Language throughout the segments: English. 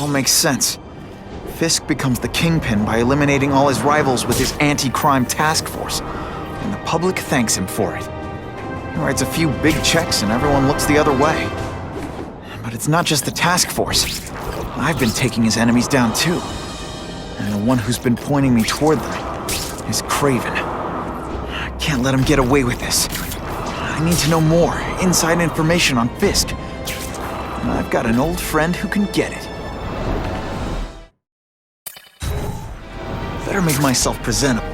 all makes sense. Fisk becomes the kingpin by eliminating all his rivals with his anti-crime task force, and the public thanks him for it. He writes a few big checks and everyone looks the other way. But it's not just the task force. I've been taking his enemies down too. And the one who's been pointing me toward them is Kraven. I can't let him get away with this. I need to know more, inside information on Fisk. And I've got an old friend who can get it. Better make myself presentable.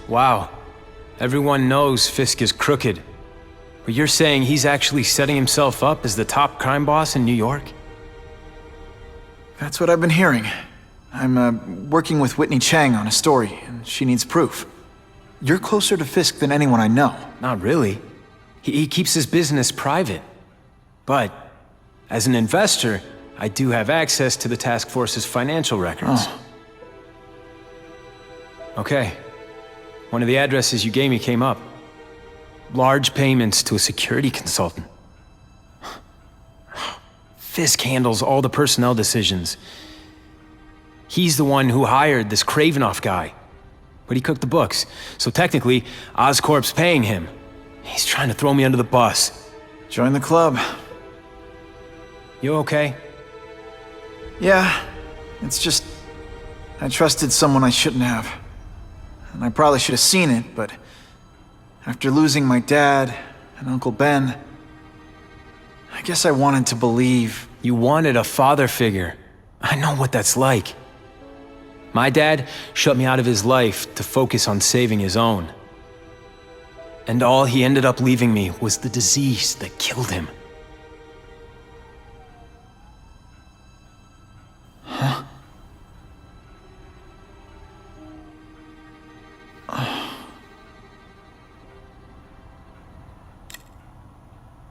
Wow. Everyone knows Fisk is crooked. But you're saying he's actually setting himself up as the top crime boss in New York? That's what I've been hearing. I'm working with Whitney Chang on a story, and she needs proof. You're closer to Fisk than anyone I know. Not really. He keeps his business private. But, as an investor, I do have access to the task force's financial records. Oh. Okay. One of the addresses you gave me came up. Large payments to a security consultant. Fisk handles all the personnel decisions. He's the one who hired this Kravinoff guy. But he cooked the books, so technically, Oscorp's paying him. He's trying to throw me under the bus. Join the club. You okay? Yeah, it's just... I trusted someone I shouldn't have. And I probably should have seen it, but... after losing my dad and Uncle Ben... I guess I wanted to believe... You wanted a father figure. I know what that's like. My dad shut me out of his life to focus on saving his own. And all he ended up leaving me was the disease that killed him. Huh?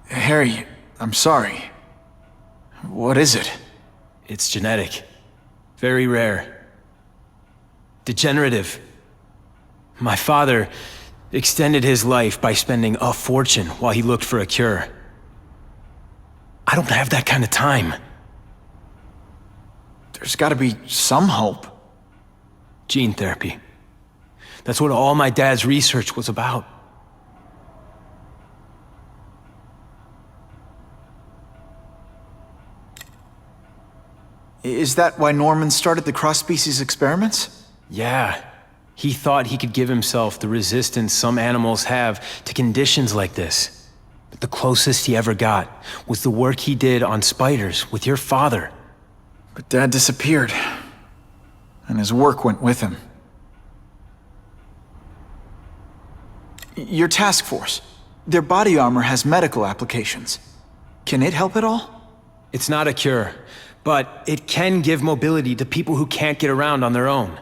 Harry, I'm sorry. What is it? It's genetic. Very rare. Degenerative. My father extended his life by spending a fortune while he looked for a cure. I don't have that kind of time. There's gotta be some hope. Gene therapy. That's what all my dad's research was about. Is that why Norman started the cross-species experiments? Yeah. He thought he could give himself the resistance some animals have to conditions like this. But the closest he ever got was the work he did on spiders with your father. But Dad disappeared. And his work went with him. Your task force. Their body armor has medical applications. Can it help at all? It's not a cure, but it can give mobility to people who can't get around on their own.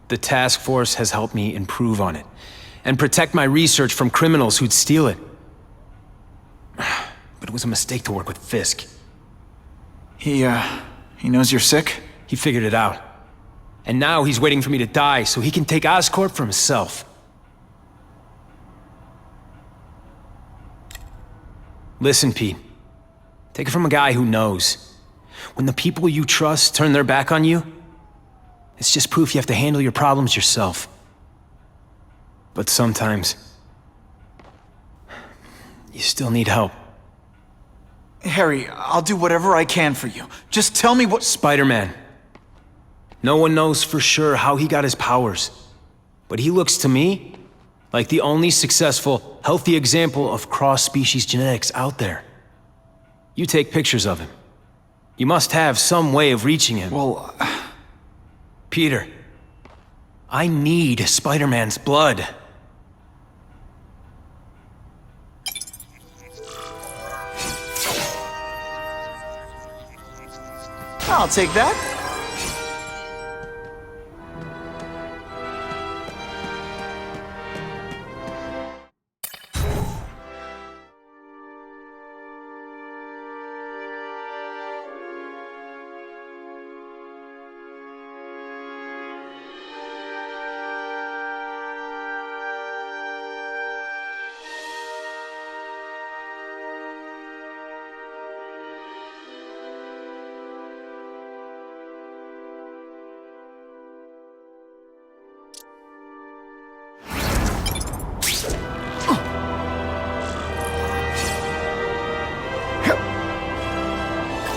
The task force has helped me improve on it, and protect my research from criminals who'd steal it. But it was a mistake to work with Fisk. He knows you're sick? He figured it out. And now he's waiting for me to die so he can take Oscorp for himself. Listen, Pete. Take it from a guy who knows. When the people you trust turn their back on you, it's just proof you have to handle your problems yourself. But sometimes, you still need help. Harry, I'll do whatever I can for you. Just tell me what— Spider-Man. No one knows for sure how he got his powers. But he looks to me like the only successful, healthy example of cross-species genetics out there. You take pictures of him. You must have some way of reaching him. Well, Peter, I need Spider-Man's blood. I'll take that.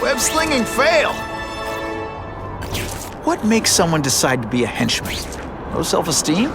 Web slinging fail! What makes someone decide to be a henchman? Low self-esteem?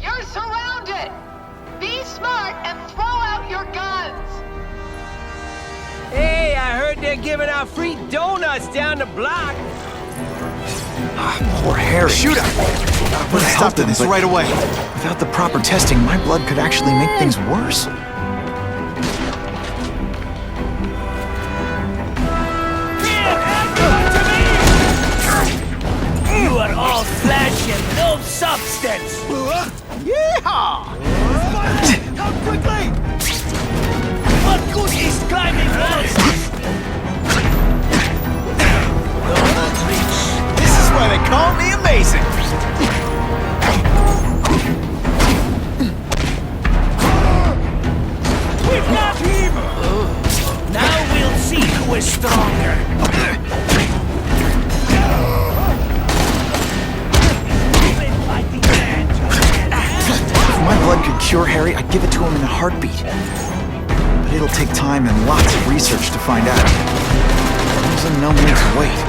You're surrounded! Be smart and throw out your guns! Hey, I heard they're giving out free donuts down the block. Poor Harry. Shoot him! Put a stop to this right away. Without the proper testing, my blood could actually make things worse. You are all flesh and no substance. Yeehaw! Come quickly! What good is climbing walls? This is why they call me amazing! We've got him! Now we'll see who is stronger. If my blood could cure Harry, I'd give it to him in a heartbeat. But it'll take time and lots of research to find out. There's no need to wait.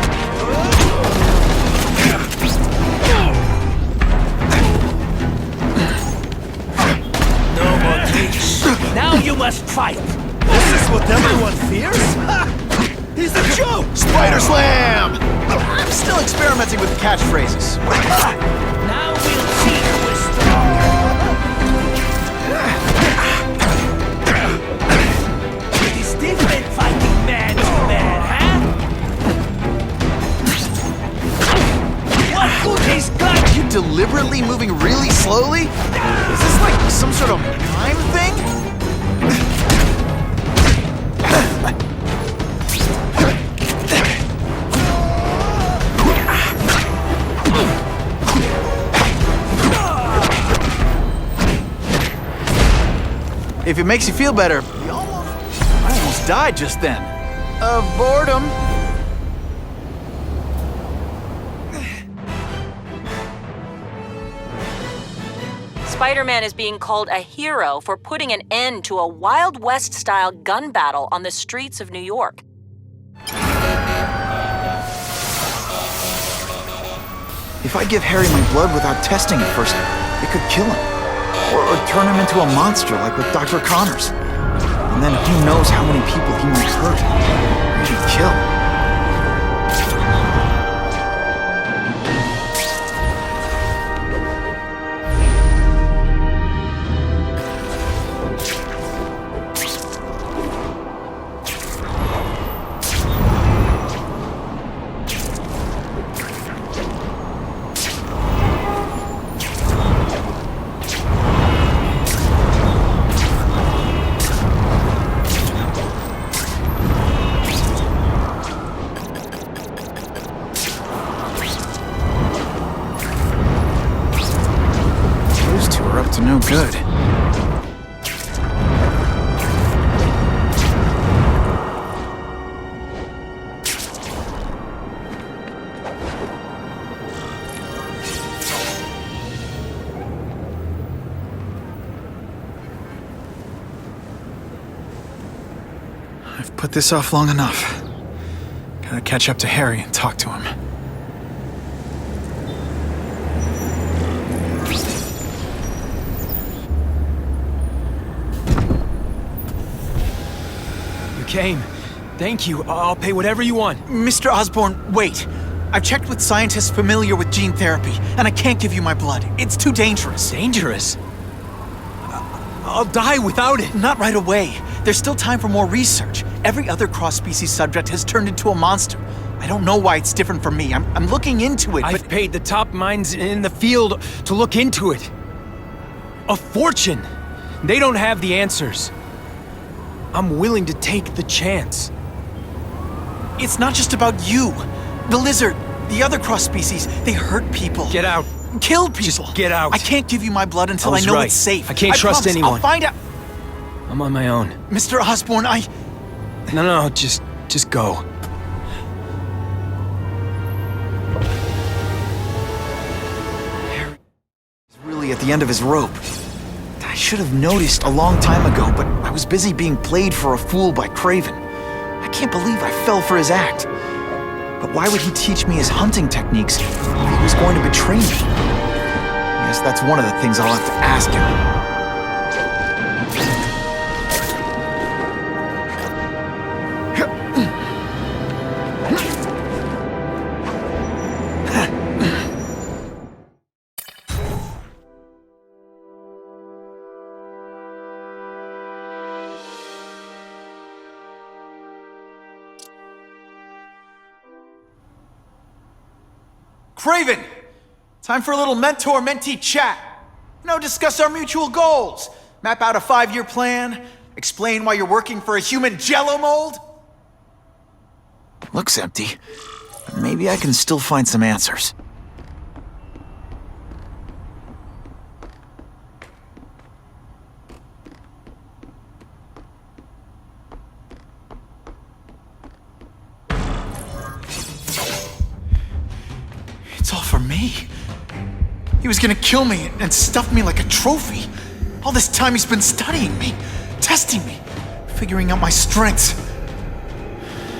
No more tricks. Now you must fight. This is what everyone fears? He's a joke! Spider Slam! I'm still experimenting with catchphrases. Now we'll see who is stronger. It is different fighting man to man, huh? What good is gun? You deliberately moving really slowly? Is this like some sort of mime thing? If it makes you feel better, I almost died just then. Of boredom. Spider-Man is being called a hero for putting an end to a Wild West-style gun battle on the streets of New York. If I give Harry my blood without testing it first, it could kill him. Or turn him into a monster like with Dr. Connors. And then who knows how many people he might hurt, or even kill. To no good. I've put this off long enough. Gotta catch up to Harry and talk to him. Came. Thank you. I'll pay whatever you want. Mr. Osborn, wait. I've checked with scientists familiar with gene therapy, and I can't give you my blood. It's too dangerous. Dangerous? I'll die without it. Not right away. There's still time for more research. Every other cross-species subject has turned into a monster. I don't know why it's different from me. I'm looking into it, I've paid the top minds in the field to look into it. A fortune. They don't have the answers. I'm willing to take the chance. It's not just about you. The lizard, the other cross-species, they hurt people. Get out. Kill people. Just get out. I can't give you my blood until I I was know right. it's safe. I can't trust promise, anyone. I'll find out. I'm on my own. Mr. Osborn, No, just go. He's really at the end of his rope. I should have noticed a long time ago, but I was busy being played for a fool by Craven. I can't believe I fell for his act. But why would he teach me his hunting techniques if he was going to betray me? I guess that's one of the things I'll have to ask him. Craven! Time for a little mentor-mentee chat. Discuss our mutual goals. Map out a 5-year plan. Explain why you're working for a human Jell-O mold. Looks empty, but maybe I can still find some answers. It's all for me. He was gonna kill me and stuff me like a trophy. All this time he's been studying me, testing me, figuring out my strengths,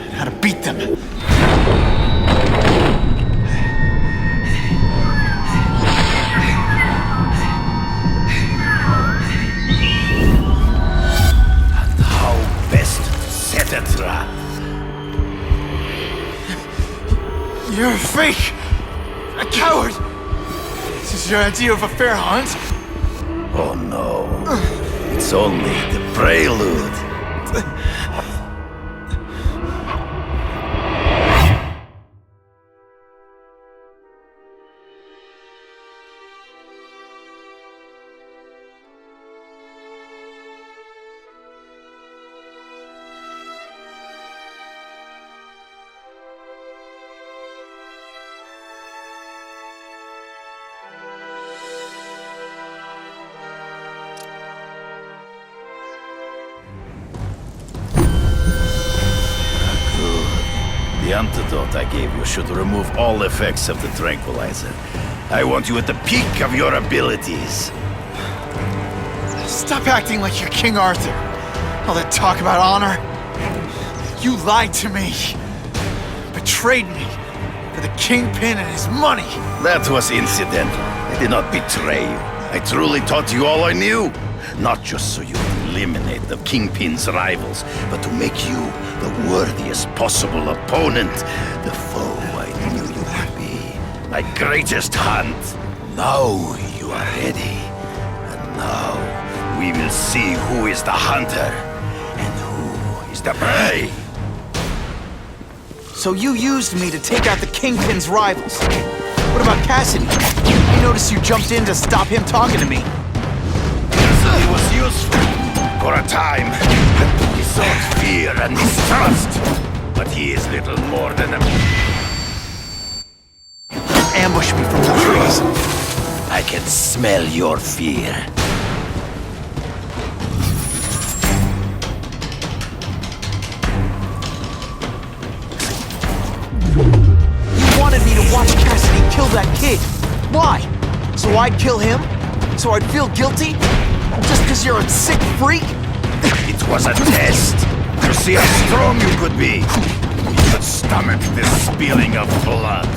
and how to beat them. And how best to set a trap. You're a fake! A coward! This is your idea of a fair hunt? Oh no. It's only the prelude. The antidote I gave you should remove all effects of the tranquilizer. I want you at the peak of your abilities. Stop acting like you're King Arthur. All that talk about honor. You lied to me. Betrayed me. For the Kingpin and his money. That was incidental. I did not betray you. I truly taught you all I knew. Not just so you would eliminate the Kingpin's rivals, but to make you the worthiest possible opponent. The foe I knew you would be. My greatest hunt. Now you are ready. And now we will see who is the hunter and who is the prey. So you used me to take out the Kingpin's rivals. What about Cassidy? I noticed you jumped in to stop him talking to me. Cassidy was useful for a time. He sought fear and mistrust. But he is little more than a... Ambush me from the trees. I can smell your fear. You wanted me to watch Cassidy kill that kid. Why? So I'd kill him? So I'd feel guilty? Just because you're a sick freak? It was a test. To see how strong you could be. You could stomach this spilling of blood.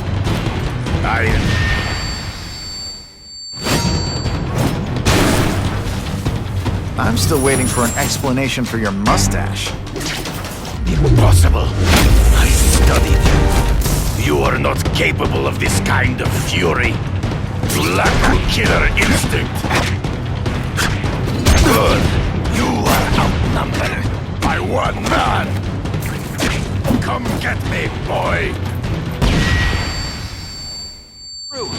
I'm still waiting for an explanation for your mustache. Impossible. I studied you. You are not capable of this kind of fury. You lack the killer instinct. Good. You are outnumbered by one man. Come get me, boy. True.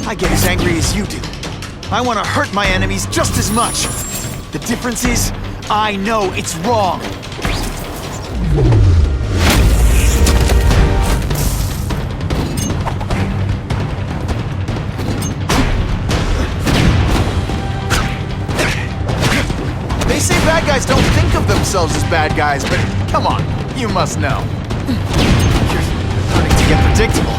I get as angry as you do. I want to hurt my enemies just as much. The difference is, I know it's wrong. They say bad guys don't think of themselves as bad guys, but come on, you must know. You're starting to get predictable.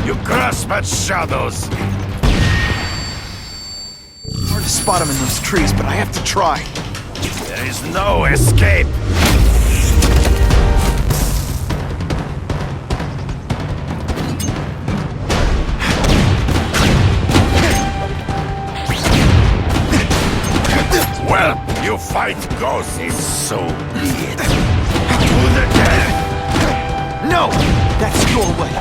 You grasp at shadows. Hard to spot them in those trees, but I have to try. There is no escape. Well, you fight ghosts, so be it. To the death. No! That's your way.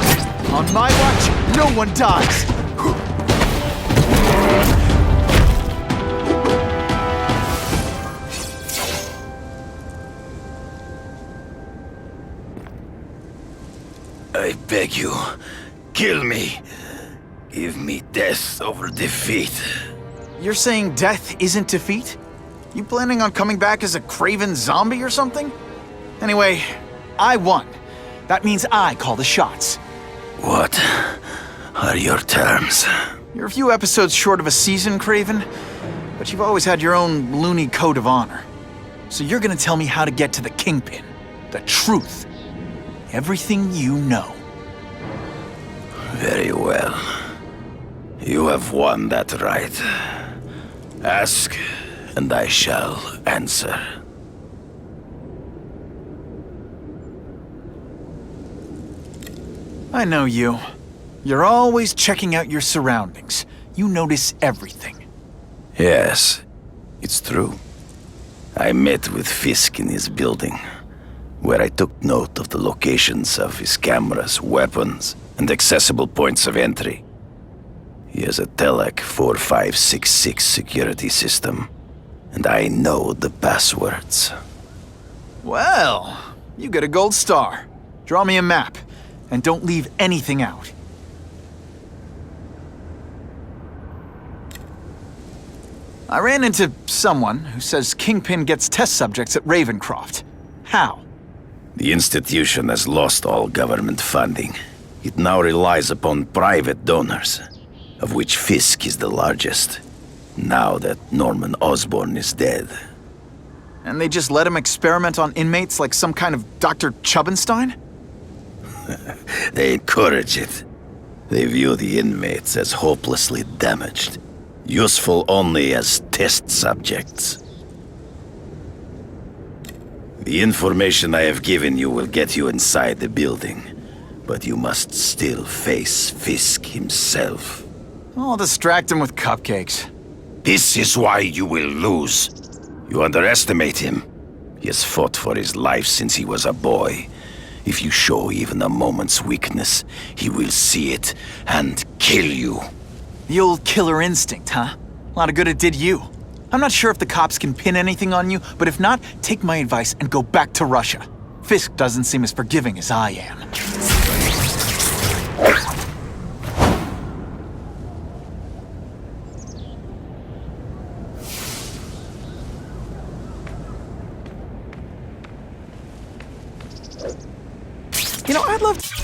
On my watch, no one dies. I beg you, kill me. Give me death over defeat. You're saying death isn't defeat? You planning on coming back as a craven zombie or something? Anyway, I won. That means I call the shots. What are your terms? You're a few episodes short of a season, Craven, but you've always had your own loony code of honor. So you're gonna tell me how to get to the Kingpin. The truth. Everything you know. Very well. You have won that right. Ask, and I shall answer. I know you. You're always checking out your surroundings. You notice everything. Yes, it's true. I met with Fisk in his building, where I took note of the locations of his cameras, weapons, and accessible points of entry. He has a Telek 4566 security system, and I know the passwords. Well, you get a gold star. Draw me a map, and don't leave anything out. I ran into someone who says Kingpin gets test subjects at Ravencroft. How? The institution has lost all government funding. It now relies upon private donors, of which Fisk is the largest, now that Norman Osborn is dead. And they just let him experiment on inmates like some kind of Dr. Chubbenstein? They encourage it. They view the inmates as hopelessly damaged, useful only as test subjects. The information I have given you will get you inside the building, but you must still face Fisk himself. I'll distract him with cupcakes. This is why you will lose. You underestimate him. He has fought for his life since he was a boy. If you show even a moment's weakness, he will see it and kill you. The old killer instinct, huh? A lot of good it did you. I'm not sure if the cops can pin anything on you, but if not, take my advice and go back to Russia. Fisk doesn't seem as forgiving as I am. You know, I'd love to...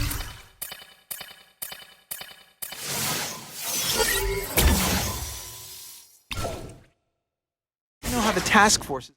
You know how the task force...